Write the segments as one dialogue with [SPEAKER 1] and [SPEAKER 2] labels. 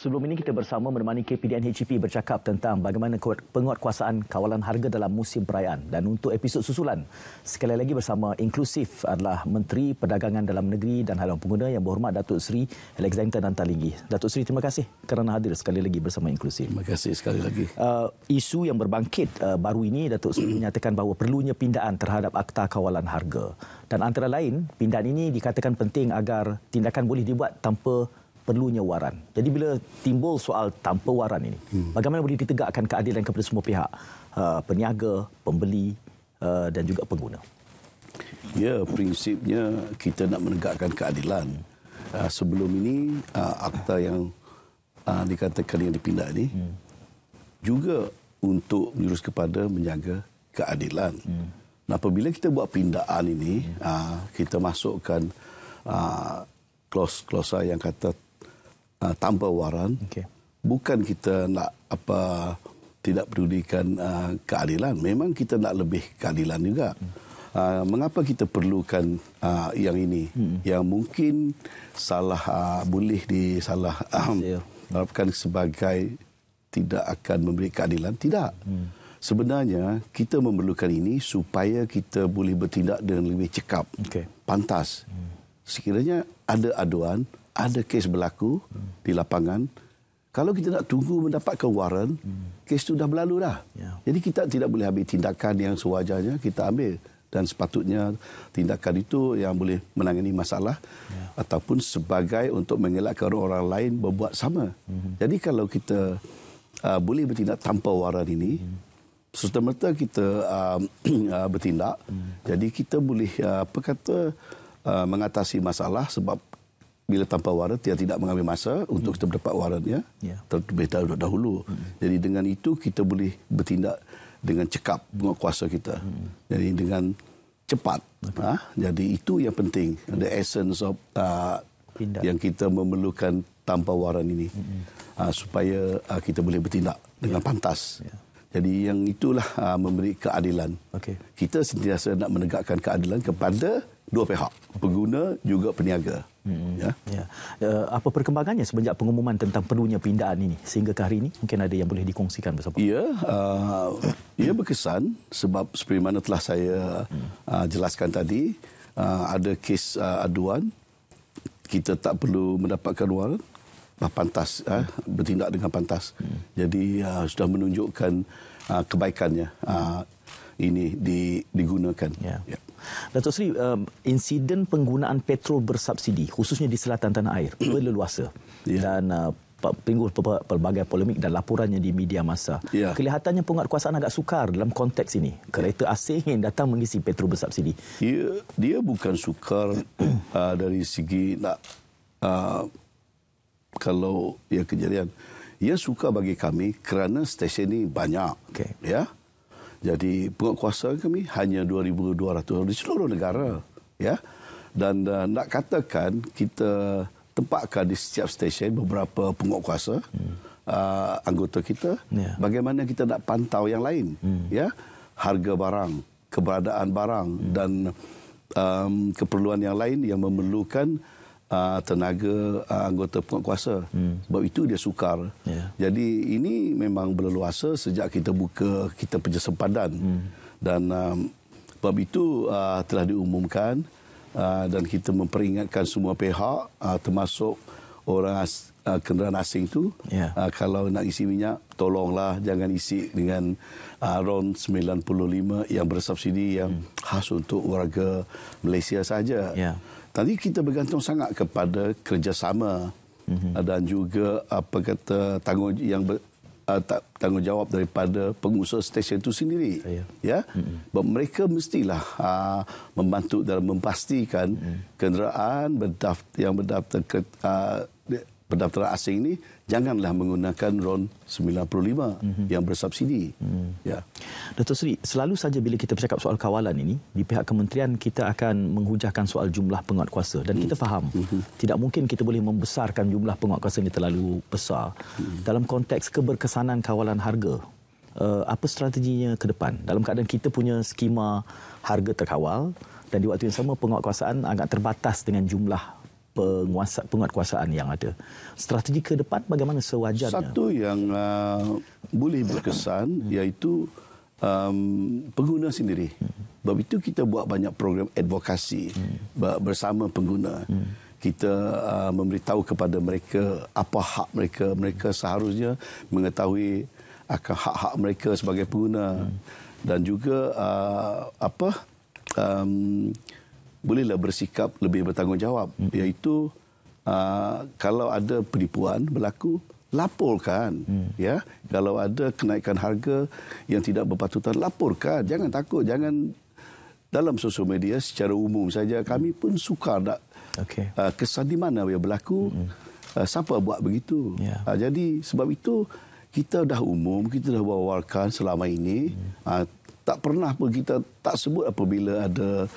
[SPEAKER 1] Sebelum ini kita bersama menemani KPDN HEP bercakap tentang bagaimana penguatkuasaan kawalan harga dalam musim perayaan. Dan untuk episod susulan, sekali lagi bersama inklusif adalah Menteri Perdagangan Dalam Negeri dan Haluan Pengguna Yang Berhormat Datuk Seri Alexander Nantalingi. Datuk Seri, terima kasih kerana hadir sekali lagi bersama inklusif.
[SPEAKER 2] Terima kasih sekali lagi.
[SPEAKER 1] Isu yang berbangkit baru ini, Datuk Seri menyatakan bahawa perlunya pindaan terhadap Akta Kawalan Harga. Dan antara lain, pindaan ini dikatakan penting agar tindakan boleh dibuat tanpa perlunya waran. Jadi bila timbul soal tanpa waran ini, bagaimana boleh ditegakkan keadilan kepada semua pihak, peniaga, pembeli dan juga pengguna?
[SPEAKER 2] Ya, prinsipnya kita nak menegakkan keadilan. Sebelum ini, akta yang dikatakan yang dipindah ini juga untuk menjurus kepada menjaga keadilan. Dan apabila kita buat pindaan ini, kita masukkan klausa yang kata tanpa waran, bukan kita nak tidak pedulikan keadilan. Memang kita nak lebih keadilan juga. Mengapa kita perlukan yang ini? Yang mungkin boleh disalah harapkan sebagai tidak akan memberi keadilan. Tidak. Sebenarnya kita memerlukan ini supaya kita boleh bertindak dengan lebih cekap, pantas. Sekiranya ada aduan, ada kes berlaku di lapangan, kalau kita nak tunggu mendapatkan waran, kes itu dah berlalu dah. Jadi kita tidak boleh ambil tindakan yang sewajarnya kita ambil. Dan sepatutnya tindakan itu yang boleh menangani masalah ataupun sebagai untuk mengelakkan orang lain berbuat sama. Jadi kalau kita boleh bertindak tanpa waran ini, serta-merta kita bertindak, jadi kita boleh mengatasi masalah sebab bila tanpa waran dia tidak mengambil masa untuk kita mendapat warannya terlebih dahulu. Jadi dengan itu kita boleh bertindak dengan cekap penguatkuasa kita. Jadi dengan cepat. Jadi itu yang penting. The essence of yang kita memerlukan tanpa waran ini supaya kita boleh bertindak dengan pantas. Jadi yang itulah memberi keadilan. Kita sentiasa nak menegakkan keadilan kepada dua pihak, pengguna juga peniaga.
[SPEAKER 1] Apa perkembangannya semenjak pengumuman tentang perlunya pindaan ini sehingga ke hari ini? Mungkin ada yang boleh dikongsikan bersama.
[SPEAKER 2] Ia berkesan sebab seperti mana telah saya jelaskan tadi, ada kes aduan, kita tak perlu mendapatkan waran, pantas bertindak dengan pantas. Jadi sudah menunjukkan kebaikannya ini digunakan.
[SPEAKER 1] Datuk Seri, insiden penggunaan petrol bersubsidi khususnya di selatan tanah air berleluasa dan timbul pelbagai polemik dan laporannya di media masa. Kelihatannya penguatkuasaan agak sukar dalam konteks ini. Kereta asing yang datang mengisi petrol bersubsidi.
[SPEAKER 2] Dia bukan sukar dari segi nak kalau ia kejadian. Ia suka bagi kami kerana stesen ini banyak. Jadi penguatkuasaan kami hanya 2,200 di seluruh negara. Dan nak katakan kita tempatkan di setiap stesen beberapa penguatkuasa anggota kita. Bagaimana kita nak pantau yang lain. Harga barang, keberadaan barang dan keperluan yang lain yang memerlukan tenaga anggota penguatkuasa. Sebab itu dia sukar. Jadi ini memang berleluasa sejak kita buka kita punya sempadan. Dan sebab itu telah diumumkan dan kita memperingatkan semua pihak termasuk orang kenderaan asing itu kalau nak isi minyak tolonglah jangan isi dengan RON 95 yang bersubsidi yang khas untuk warga Malaysia saja. Tadi kita bergantung sangat kepada kerjasama dan juga tanggungjawab daripada pengusaha stesen itu sendiri. Mereka mestilah membantu dalam memastikan kenderaan yang berdaftar asing ini janganlah menggunakan RON 95 yang bersubsidi.
[SPEAKER 1] Datuk Seri, selalu saja bila kita bercakap soal kawalan ini, di pihak kementerian kita akan menghujahkan soal jumlah penguatkuasa dan kita faham tidak mungkin kita boleh membesarkan jumlah penguatkuasa ini terlalu besar. Dalam konteks keberkesanan kawalan harga, apa strateginya ke depan? Dalam keadaan kita punya skema harga terkawal dan di waktu yang sama penguatkuasaan agak terbatas dengan jumlah penguatkuasaan yang ada. Strategi ke depan bagaimana sewajarnya?
[SPEAKER 2] Satu yang boleh berkesan iaitu pengguna sendiri. Sebab itu kita buat banyak program advokasi bersama pengguna. Kita memberitahu kepada mereka apa hak mereka. Mereka seharusnya mengetahui akan hak-hak mereka sebagai pengguna. Dan juga bolehlah bersikap lebih bertanggungjawab, iaitu kalau ada penipuan berlaku, laporkan. Ya, kalau ada kenaikan harga yang tidak berpatutan, laporkan. Jangan takut, jangan dalam sosial media secara umum saja. Kami pun sukar nak kesan di mana yang berlaku, siapa buat begitu. Jadi sebab itu kita dah umum, kita dah wawarkan selama ini. Tak pernah pun kita tak sebut apabila ada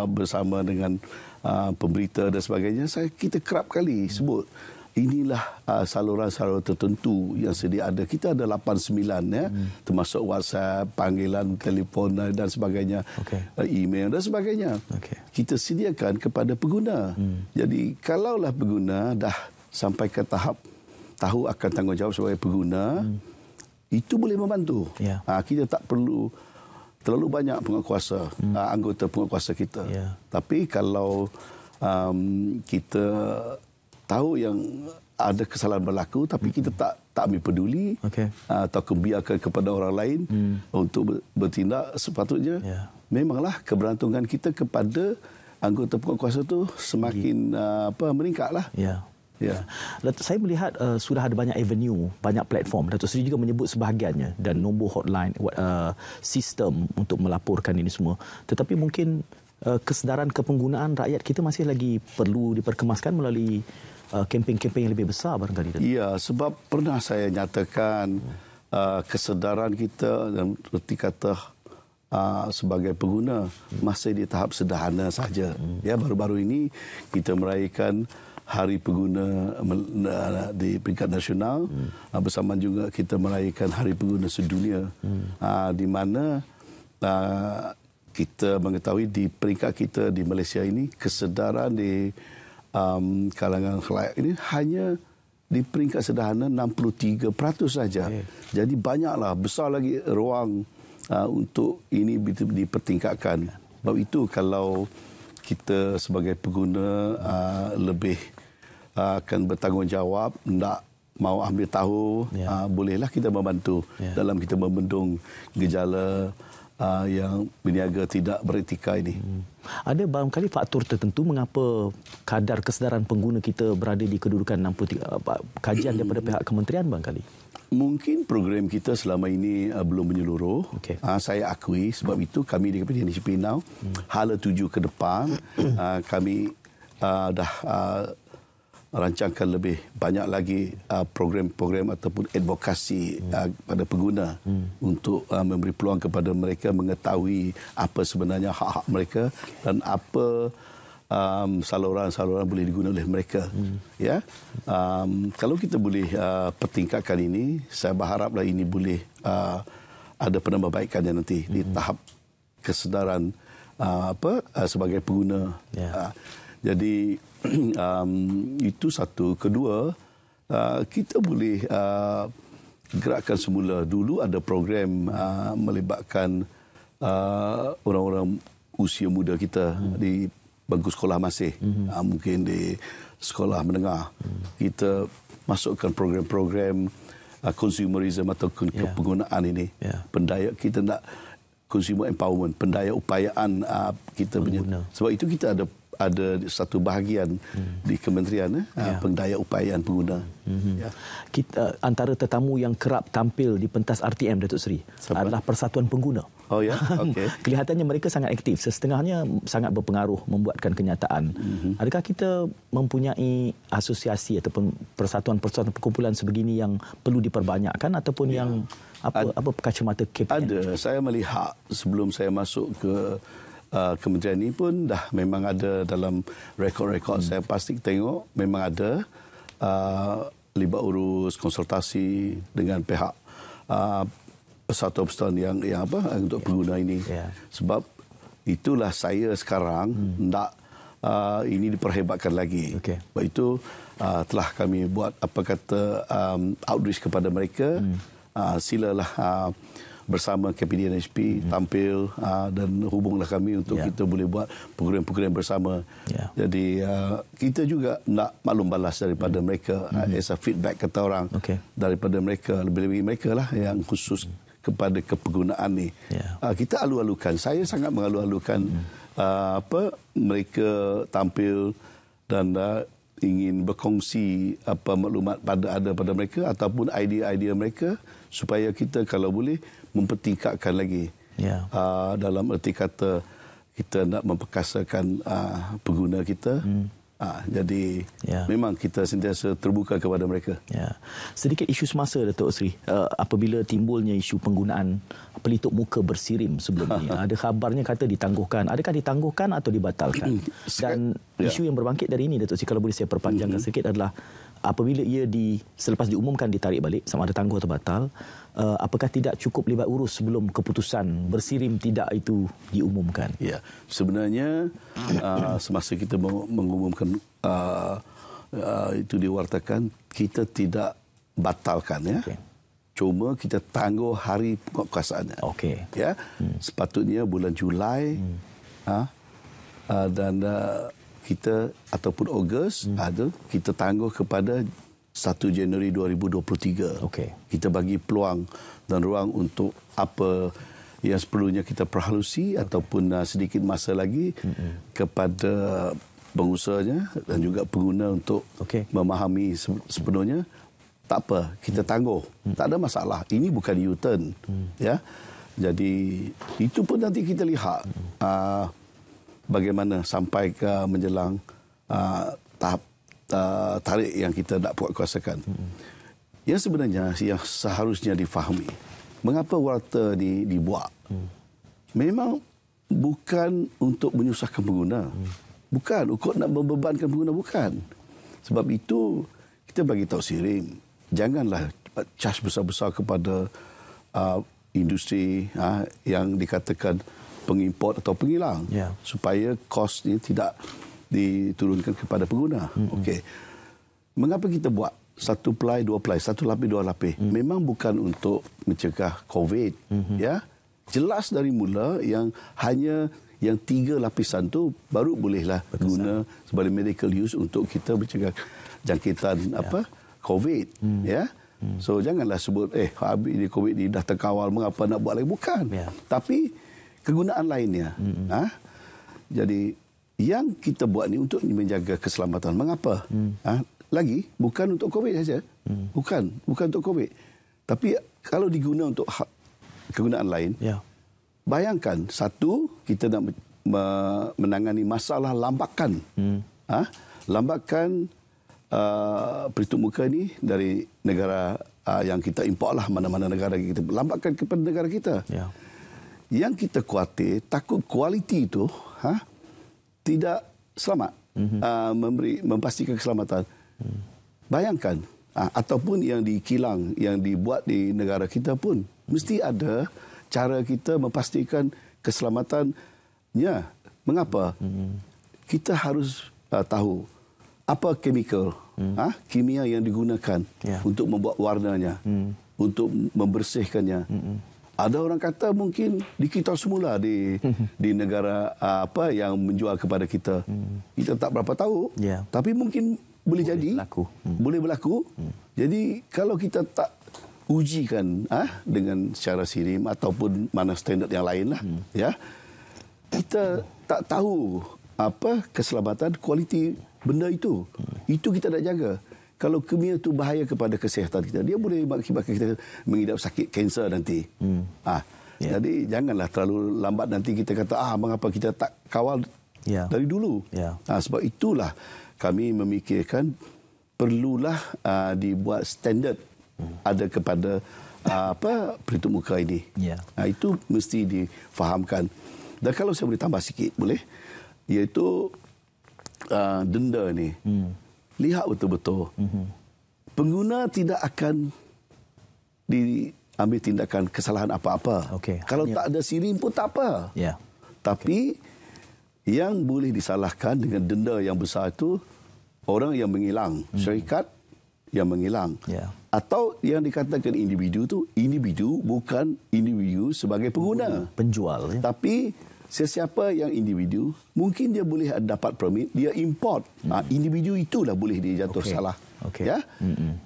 [SPEAKER 2] bersama dengan pemberita dan sebagainya. Kita kerap kali sebut inilah saluran-saluran tertentu yang sedia ada. Kita ada 89 ya, termasuk WhatsApp, panggilan telefon dan sebagainya, email dan sebagainya. Kita sediakan kepada pengguna. Jadi kalaulah pengguna dah sampai ke tahap tahu akan tanggungjawab sebagai pengguna, itu boleh membantu. Kita tak perlu terlalu banyak penguatkuasa, anggota penguatkuasa kita. Tapi kalau kita tahu yang ada kesalahan berlaku tapi kita tak ambil peduli atau biarkan kepada orang lain untuk bertindak sepatutnya, memanglah keberuntungan kita kepada anggota penguatkuasa itu semakin meningkatlah.
[SPEAKER 1] Saya melihat sudah ada banyak avenue, banyak platform. Datuk Seri juga menyebut sebahagiannya dan nombor hotline, sistem untuk melaporkan ini semua. Tetapi mungkin kesedaran kepenggunaan rakyat kita masih lagi perlu diperkemaskan melalui kempen-kempen yang lebih besar barangkali.
[SPEAKER 2] Ya, sebab pernah saya nyatakan kesedaran kita dan erti kata sebagai pengguna masih di tahap sederhana saja. Ya, baru-baru ini kita meraihkan Hari Pengguna di peringkat nasional, bersamaan juga kita meraihkan Hari Pengguna sedunia, di mana kita mengetahui di peringkat kita di Malaysia ini kesedaran di kalangan khalayak ini hanya di peringkat sederhana 63% saja. Jadi banyaklah, besar lagi ruang untuk ini dipertingkatkan. Sebab itu kalau kita sebagai pengguna lebih akan bertanggungjawab, nak mau ambil tahu, bolehlah kita membantu dalam kita membendung gejala yang berniaga tidak beretika ini.
[SPEAKER 1] Ada barangkali faktor tertentu mengapa kadar kesedaran pengguna kita berada di kedudukan 63, kajian daripada pihak kementerian barangkali?
[SPEAKER 2] Mungkin program kita selama ini belum menyeluruh. Saya akui, sebab itu kami di Kementerian DCP Now, hala 7 ke depan, kami dah rancangkan lebih banyak lagi program-program ataupun advokasi pada pengguna untuk memberi peluang kepada mereka mengetahui apa sebenarnya hak-hak mereka dan apa saluran-saluran boleh digunakan oleh mereka. Ya, kalau kita boleh pertingkatkan ini, saya berharaplah ini boleh ada penambahbaikannya nanti di tahap kesedaran sebagai pengguna. Jadi itu satu. Kedua, kita boleh gerakkan semula. Dulu ada program melibatkan orang-orang usia muda kita di bangku sekolah masih, mungkin di sekolah menengah. Kita masukkan program-program consumerism atau kepenggunaan ini. Kita nak consumer empowerment, pendaya upayaan kita punya. Sebab itu kita ada satu bahagian di kementerian pendaya upayaan pengguna.
[SPEAKER 1] Kita, antara tetamu yang kerap tampil di pentas RTM, Datuk Seri, adalah Persatuan Pengguna.
[SPEAKER 2] Oh ya, okey.
[SPEAKER 1] Kelihatannya mereka sangat aktif, setengahnya sangat berpengaruh membuatkan kenyataan. Adakah kita mempunyai asosiasi ataupun persatuan-persatuan perkumpulan sebegini yang perlu diperbanyakkan ataupun yang apa kacamata KPN?
[SPEAKER 2] Ada. Saya melihat sebelum saya masuk ke kementerian ini pun dah memang ada dalam rekod-rekod saya pasti tengok memang ada libat urus konsultasi dengan pihak persatuan-persatuan yang untuk pengguna ini. Sebab itulah saya sekarang nak ini diperhebatkan lagi. Sebab itu telah kami buat outreach kepada mereka. Silalah bersama KPDNHP tampil dan hubunglah kami untuk kita boleh buat program-program bersama. Jadi kita juga nak maklum balas daripada mereka, as a feedback kata orang daripada mereka, lebih-lebih mereka lah yang khusus kepada kepergunaan ni. Kita alu-alukan, saya sangat mengalu-alukan mereka tampil dan ingin berkongsi maklumat pada mereka ataupun idea-idea mereka supaya kita kalau boleh mempertingkatkan lagi. Dalam erti kata kita nak memperkasakan pengguna kita. Jadi memang kita sentiasa terbuka kepada mereka.
[SPEAKER 1] Sedikit isu semasa, Datuk Seri, apabila timbulnya isu penggunaan pelitup muka bersirim sebelum ini. Ada khabarnya kata ditangguhkan. Adakah ditangguhkan atau dibatalkan? Dan isu yang berbangkit dari ini, Datuk Seri, kalau boleh saya perpanjangkan sedikit, adalah apabila ia selepas diumumkan ditarik balik, sama ada tangguh atau batal, apakah tidak cukup libat urus sebelum keputusan bersirim tidak itu diumumkan?
[SPEAKER 2] Ya, sebenarnya semasa kita mengumumkan itu diwartakan, kita tidak batalkan Cuma kita tangguh hari penguatkuasaannya. Ya, sepatutnya bulan Julai dan kita ataupun Ogos kita tangguh kepada 1 Januari 2023. Kita bagi peluang dan ruang untuk apa yang seperlunya kita perhalusi ataupun sedikit masa lagi kepada pengusahanya dan juga pengguna untuk memahami sepenuhnya. Tak apa, kita tangguh. Tak ada masalah. Ini bukan U-turn. Ya. Jadi itu pun nanti kita lihat bagaimana sampai ke menjelang tahap tarik yang kita nak kuasakan. Yang sebenarnya yang seharusnya difahami, mengapa warta ni dibuat? Memang bukan untuk menyusahkan pengguna. Bukan untuk nak membebankan pengguna, bukan. Sebab itu kita bagi tahu sirim, janganlah charge besar-besar kepada industri yang dikatakan pengimport atau penghilang, supaya kos ni tidak diturunkan kepada pengguna. Mengapa kita buat satu ply, dua ply, satu lapis, dua lapis? Memang bukan untuk mencegah COVID. Ya, jelas dari mula yang hanya yang 3 lapisan tu baru bolehlah guna sebagai medical use untuk kita mencegah jangkitan COVID. Ya. So janganlah sebut habis ni COVID ni dah terkawal, mengapa nak buat lagi? Bukan. Tapi kegunaan lainnya. Jadi yang kita buat ni untuk menjaga keselamatan. Mengapa? Lagi bukan untuk COVID saja. Bukan untuk COVID. Tapi kalau diguna untuk kegunaan lain, bayangkan, satu, kita nak menangani masalah lambakan. Lambakan pelitup muka ni dari negara yang kita import lah, mana-mana negara kita lambakan kepada negara kita. Yang kita khawatir, takut kualiti itu tidak selamat, memastikan keselamatan. Bayangkan, ataupun yang dikilang, yang dibuat di negara kita pun, mesti ada cara kita memastikan keselamatannya. Mengapa? Kita harus tahu apa chemical, kimia yang digunakan untuk membuat warnanya, untuk membersihkannya. Ada orang kata mungkin di kita semula di negara yang menjual kepada kita. Kita tak berapa tahu, tapi mungkin boleh jadi berlaku. Boleh berlaku. Jadi kalau kita tak ujikan dengan secara sirim ataupun mana standard yang lain lah, kita tak tahu apa keselamatan kualiti benda itu. Itu kita nak jaga. Kalau kimia itu bahaya kepada kesihatan kita, dia boleh mengakibatkan kita mengidap sakit kanser nanti. Jadi janganlah terlalu lambat nanti kita kata mengapa kita tak kawal dari dulu. Sebab itulah kami memikirkan perlulah dibuat standard ada kepada pelitup muka ini. Itu mesti difahamkan. Dan kalau saya boleh tambah sikit, boleh? Iaitu denda ni. Lihat betul-betul. Pengguna tidak akan diambil tindakan kesalahan apa-apa. Kalau tak ada sirim pun tak apa. Tapi Yang boleh disalahkan dengan denda yang besar itu orang yang mengilang, syarikat yang mengilang. Atau yang dikatakan individu itu, individu bukan individu sebagai pengguna.
[SPEAKER 1] Penjual.
[SPEAKER 2] Tapi sesiapa yang individu, mungkin dia boleh dapat permit, dia import. Individu itulah boleh dia jatuh salah. Ya?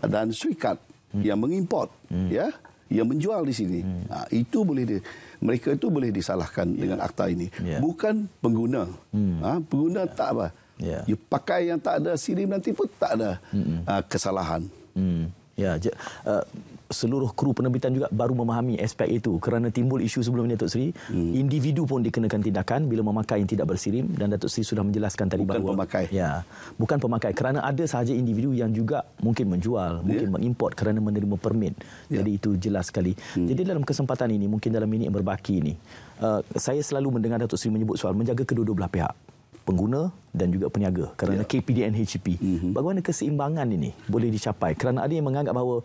[SPEAKER 2] Dan syarikat yang mengimport, ya, yang menjual di sini. Itu boleh mereka itu boleh disalahkan dengan akta ini. Bukan pengguna. Pengguna tak apa. You pakai yang tak ada SIRIM nanti pun tak ada kesalahan.
[SPEAKER 1] Seluruh kru penerbitan juga baru memahami aspek itu kerana timbul isu sebelum ini, Datuk Seri. Individu pun dikenakan tindakan bila memakai yang tidak bersirim, dan Datuk Seri sudah menjelaskan tadi
[SPEAKER 2] bukan
[SPEAKER 1] bahawa
[SPEAKER 2] pemakai.
[SPEAKER 1] Bukan pemakai, kerana ada sahaja individu yang juga mungkin menjual, mungkin mengimport kerana menerima permit. Jadi itu jelas sekali. Jadi dalam kesempatan ini, mungkin dalam minit yang berbaki ini, saya selalu mendengar Datuk Seri menyebut soal menjaga kedua-dua belah pihak, pengguna dan juga peniaga, kerana KPDN HEP. Bagaimana keseimbangan ini boleh dicapai? Kerana ada yang menganggap bahawa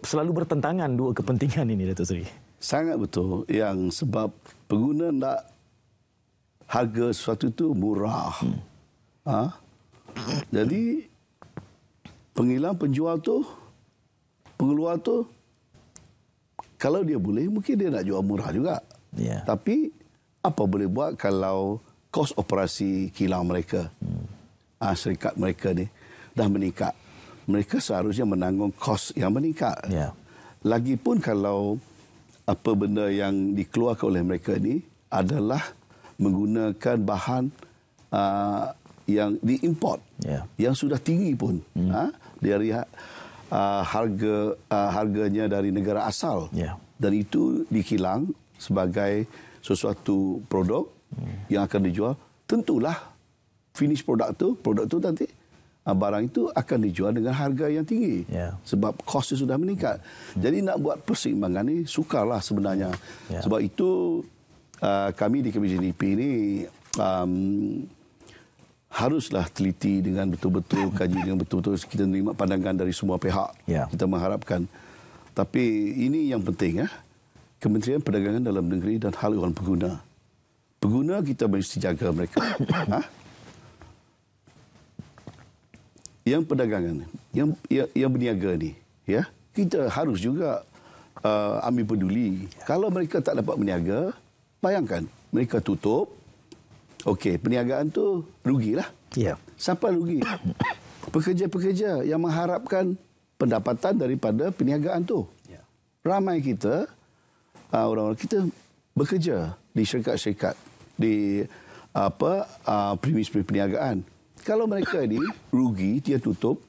[SPEAKER 1] selalu bertentangan dua kepentingan ini, Datuk Seri.
[SPEAKER 2] Sangat betul. Yang sebab pengguna nak harga sesuatu itu murah. Jadi pengilang, penjual tu, pengeluar tu, kalau dia boleh, mungkin dia nak jual murah juga. Tapi apa boleh buat kalau kos operasi kilang mereka, syarikat mereka ni dah meningkat. Mereka seharusnya menanggung kos yang meningkat. Lagipun kalau apa benda yang dikeluarkan oleh mereka ni adalah menggunakan bahan yang diimport, yang sudah tinggi pun, dari harganya dari negara asal, dan itu dikilang sebagai sesuatu produk yang akan dijual. Tentulah finish produk tu nanti barang itu akan dijual dengan harga yang tinggi, sebab kosnya sudah meningkat. Jadi nak buat perseimbangan ni sukarlah sebenarnya. Sebab itu kami di Komisi NEP ni haruslah teliti dengan betul-betul, kaji dengan betul-betul, kita terima pandangan dari semua pihak. Kita mengharapkan. Tapi ini yang penting, Kementerian Perdagangan Dalam Negeri dan Hal Ehwal Pengguna. Pengguna kita mesti jaga mereka. Yang perdagangan, yang berniaga ni, kita harus juga ambil peduli. Kalau mereka tak dapat berniaga, bayangkan mereka tutup, okey, perniagaan tu rugilah. Siapa rugi? Pekerja-pekerja yang mengharapkan pendapatan daripada perniagaan tu. Ramai kita, orang-orang kita bekerja di syarikat-syarikat, di premis perniagaan. Kalau mereka ni rugi, dia tutup,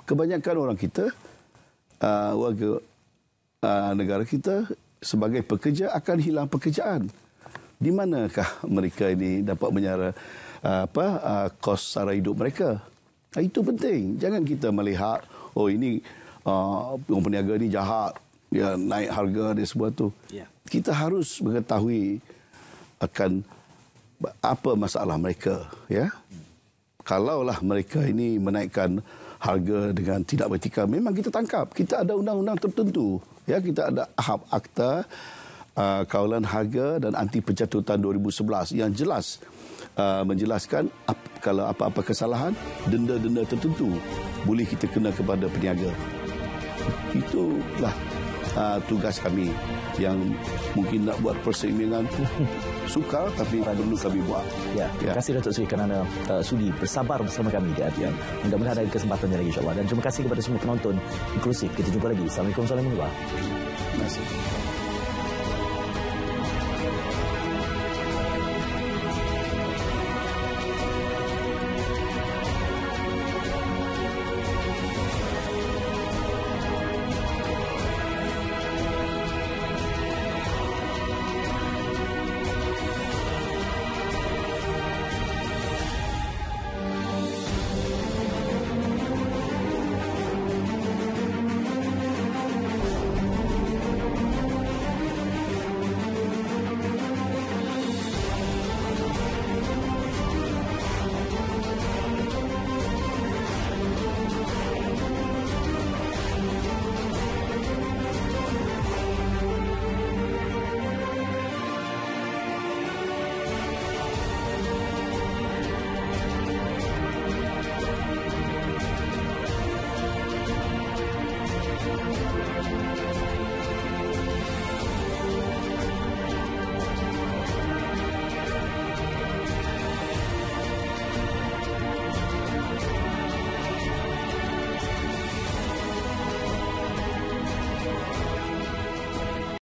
[SPEAKER 2] kebanyakan orang kita, warga negara kita sebagai pekerja akan hilang pekerjaan. Di manakah mereka ini dapat menyara kos sara hidup mereka? Itu penting. Jangan kita melihat, ini orang peniaga ni jahat, dia naik harga dia semua tu. Kita harus mengetahui akan apa masalah mereka, Kalaulah mereka ini menaikkan harga dengan tidak beretika, memang kita tangkap. Kita ada undang-undang tertentu. Kita ada Akta Kawalan Harga dan Anti Pencatutan 2011 yang jelas menjelaskan kalau apa-apa kesalahan, denda-denda tertentu boleh kita kena kepada peniaga. Itulah tugas kami yang mungkin nak buat perseimbangan sukar, tapi perlu kami buat.
[SPEAKER 1] Terima kasih Datuk Seri kerana sudi bersabar bersama kami di hatian. Mudah-mudahan ada kesempatannya lagi, insyaAllah. Dan terima kasih kepada semua penonton inklusif. Kita jumpa lagi. Assalamualaikum warahmatullahi wabarakatuh.
[SPEAKER 2] Terima kasih.